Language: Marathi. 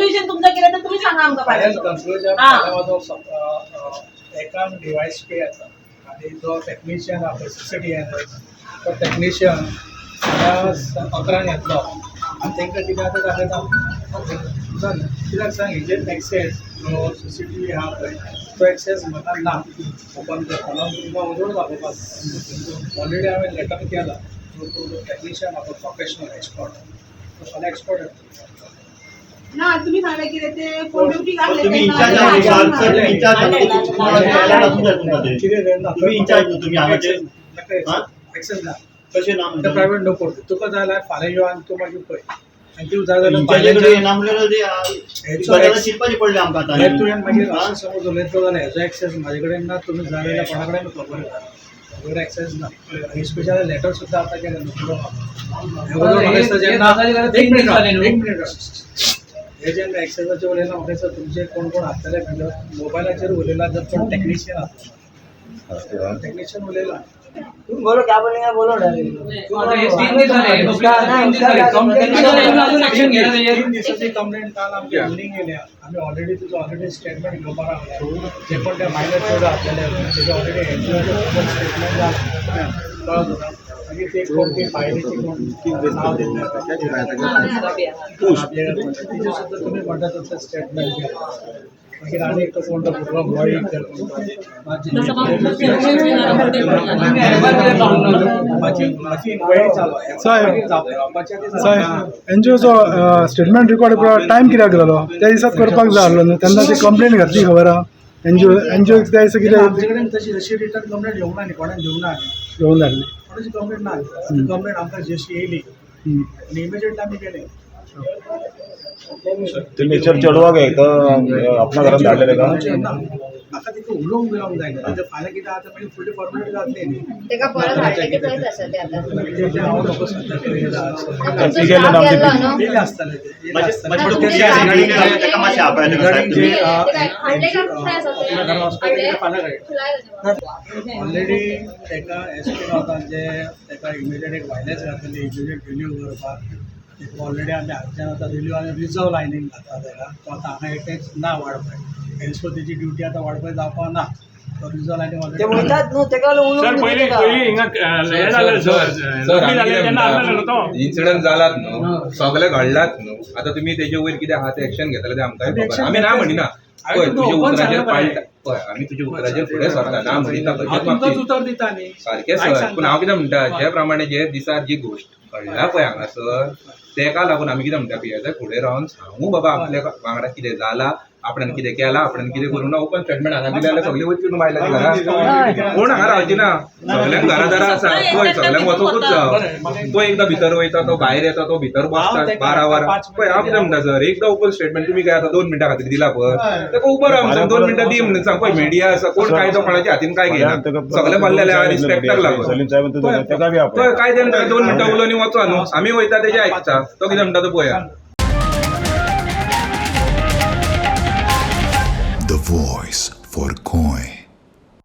कन्क्लुजन तुमचं केलं तर तुम्ही सांगा आमका पाहिजे कन्क्लुजन एका डिवाइस पे येता आणि जो टेक्निशियन आपले सीसीटी तो टेक्निशियन 11 येतलो आणि तांकां कितें आतां दाखयता कित्याक सांग हेजेर एक्सेस सीसीटीव्ही आहा पळय तो एक्सेस म्हाका ना ओपन करतना तुमकां उजवड दाखोवपाक ऑलरेडी हांवें लेटर केला टेक्निशियन आपलो प्रोफेशनल एक्सपर्ट तो एक्सपर्ट ना तुम्ही सांगले की ते फोन ड्युटी घातले तुम्ही इंचार्ज एक्सेस ना कशें ना प्रायवेट नको तुका जाय जाल्यार फाल्यां यो आनी तूं मागीर पळय आनी तूं जाय जाल्यार शिकपाची पडले आमकां आतां तुवें मागीर अशें समज उलयतलो जाल्यार हेजो एक्सेस म्हाजे कडेन ना तुमी जाय जाल्यार कोणा कडेन खबर ना म्हजे कडेन एक्सेस ना आनी स्पेशल लेटर सुद्दां आतां केलें न्हू जेन्ना एक मिनीट हे जेन्ना एक्सेसाचेर उलयना म्हाका दिसता तुमचे कोण कोण आसतले मोबायलाचेर उलयला जर कोण टेक्निशियन आसतलो टेक्निशियन उलयला तुम बोलो क्या बोलेंगे बोलो कंप्लेंट काल आमच्या इवनिंग गेल्या आम्ही ऑलरेडी तुझं ऑलरेडी स्टेटमेंट घेवपाक लागले जे पण त्या मायनर चोर आसलेले तेजे ऑलरेडी स्टेटमेंट जालें मागीर ते कोण ती फायलीची कोण नाव दिता तिचे सुद्दां तुमी म्हणटा तसं स्टेटमेंट घ्या मागीर आनी एक कोण तो भुरगो बॉय एनजीओचो स्टेटमेंट रिकॉर्ड टायम कित्याक जालो त्या दिसात करपाक जाय आसलो न्हू तेन्ना ती कंप्लेंट घातली खबर आहा एनजीओ त्या दिसा कितें आमचे कडेन तशी रिटर्न कंप्लेंट येवंक ना न्ही कोणाक घेवंक ना घेवन धाडली कोणाची कंप्लेंट ना कंप्लेंट आमकां जशी येयली आनी इमिजिएट आमी केले ते नेचर चढवा घे तर आपल्या घरात धाडलेले का म्हाका तिका उलोवंक बिलोवंक जायना म्हणजे फाल्यां कितें आतां मागीर फुडें फॉर्मेलिटी जातली न्ही तेका परत हाडले की थंयच आसा ते आतां तेजें हांव नको सांगता तुमचो स्टाफ गेल्लो न्हू येयले आसतले ते मातशें आपयलें हाडले का काय आसा आपल्या घरा वचपाक फाल्यां गायड ते ऑलरेडी तेका एसपी रावता जे तेका इमिजिएट एक वायलन्स घातलेली इमिजिएट रिन्यू करपाक ऑलरेडी आमी हांगच्यान आतां रिन्यू आनी रिजर्व लायनींग घातला तेका तो आतां हांगा एटेच ना वाडपय एल्सो तेची ड्युटी आतां वाडपय जावपा ना तो रिजर्व लायनींग ते ऑलरेडी म्हणतात न्हू तेका सर पयलीं हिंगा हे जालें सर इन्सिडंट जालात न्हू सगळे घडलात न्हू आता तुम्ही तेजे वयर कितें आहा ते एक्शन घेतले ते आमकांय खबर आमी ना म्हणिना पळय तुजे उतराचेर पाळटा पळय आमी तुजे उतराचेर फुडें सरता ना म्हणिना तुमकांच उतर दिता न्ही सारकें सर पूण हांव कितें म्हणटा जे प्रमाणे जे दिसार जी गोश्ट घडला पळय हांगासर तेका लागून आमी कितें म्हणटा पी फुडें रावन सांगू बाबा आपल्या वांगडा कितें जाला आपणान कितें केला आपणान कितें करूं ना ओपन स्टेटमेंट हांगा दिलें जाल्यार सगळीं वचून बायलां घरा कोण हांगा रावची ना सगळ्यांक घरा आसा पळय सगळ्यांक वचोकूच जाय तो एकदां भितर वयता तो भायर येता तो भितर बसता 12 वरां पळय हांव कितें म्हणटा सर एकदां ओपन स्टेटमेंट तुमी काय आतां 2 मिनटां खातीर दिला पळय तेका उबो राव म्हणून 2 मिनटां दी म्हणून सांग पळय मिडिया आसा कोण काय तो कोणाच्या हातीन काय घेना सगळे मारलेले रिस्पेक्टाक लागून पळय काय तें 2 मिनटां उलोवनी वचो न्हू आमी वयता तेजे आयकता तो कितें म्हणटा तो पळया The voice for coin.